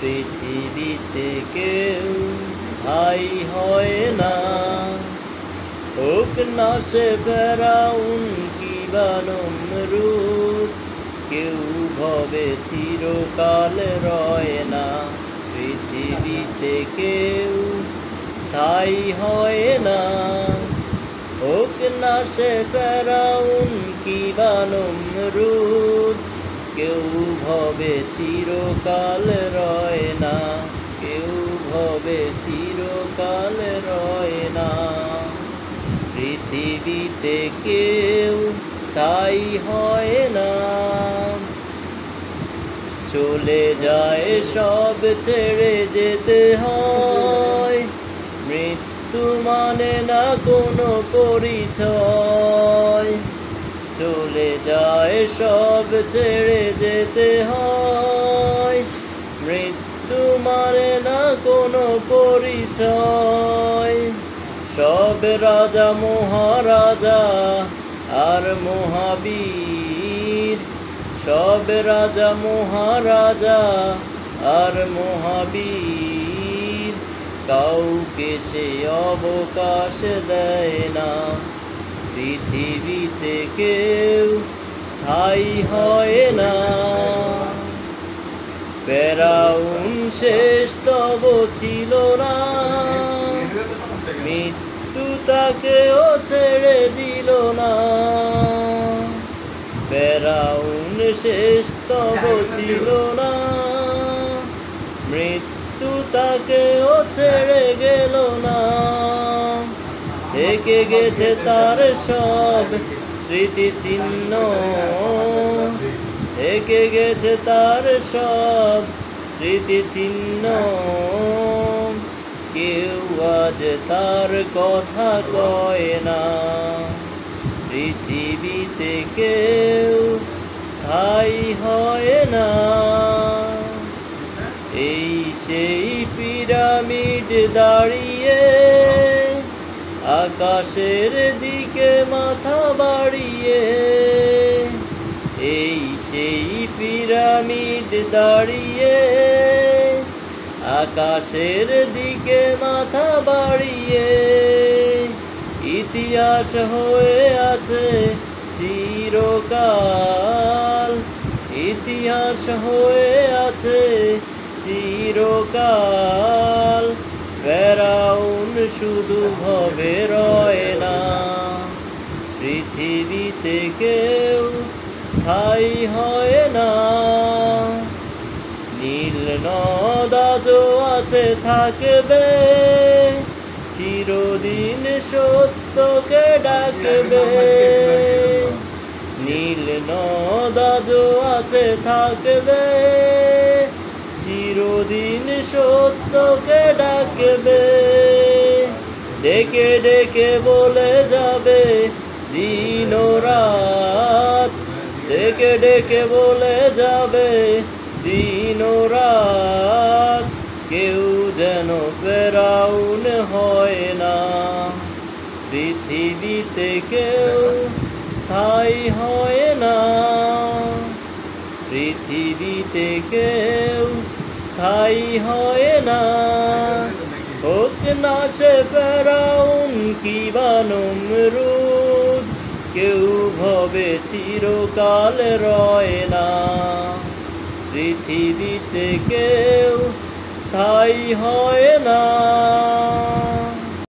পৃথিবীতে কেউ স্থায়ী হয় না, হোক না সে ফেরাউন কিবা নমরুদ, কেউ ভবে চিরকাল রয় না। পৃথিবীতে কেউ স্থায়ী হয় না, হোক না সে ফেরাউন কিবা নমরুদ, কেউ ভবে চিরকাল রয় না, কেউ ভবে চিরকাল রয় না। পৃথিবীতে কেউ তাই হয় না, চলে যায় সব ছেড়ে যেতে হয়, মৃত্যু মানে না কোনো পরিচয়। চলে যায় সব ছেড়ে যেতে হয়, মৃত্যু মানে না কোনো পরিচয়। সব রাজা মহারাজা আর মহাবীর, সব রাজা মহারাজা আর মহাবীর, কাউকে সে অবকাশ দেয় না। পৃথিবীতে কেউ স্থায়ী হয় না, ফেরাউন শেষ তব ছিল না, মৃত্যু তাকেও ছেড়ে দিল না। ফেরাউন শেষ তব ছিল না, মৃত্যু তাকেও ছেড়ে গেল না। থেকে গেছে তার সব স্মৃতিচিহ্ন, থেকে গেছে তার সব স্মৃতিচিহ্ন, কেউ আজ তার কথা কয় না। পৃথিবীতে কেউ স্থায়ী হয় না, এই সেই পিরামিড দাঁড়িয়ে আকাশের দিকে মাথা বাড়িয়ে, এই সেই পিরামিড দাঁড়িয়ে আকাশের দিকে মাথা বাড়িয়ে, ইতিহাস হয়ে আছে চিরকাল, ইতিহাস হয়ে আছে চিরকাল। ফেরাউন শুধু ভবে রয় না, পৃথিবীতে কেউ স্থায়ী হয় না। নীল নদ আজও আছে থাকবে, চিরদিন সত্যকে ডাকবে। নীল নদ আজও আছে থাকবে, চিরদিন সত্যকে ডাকবে। ডেকে ডেকে বলে যাবে দিন ও রাত, ডেকে ডেকে বলে যাবে দিন ও রাত, কেউ যেন ফেরাউন হয় না। পৃথিবীতে কেউ স্থায়ী হয় না, পৃথিবীতে কেউ স্থায়ী হয় না, হোক না সে ফেরাউন কিবা নমরুদ, কেউ ভবে চিরকাল রয় না। পৃথিবীতে কেউ স্থায়ী হয় না।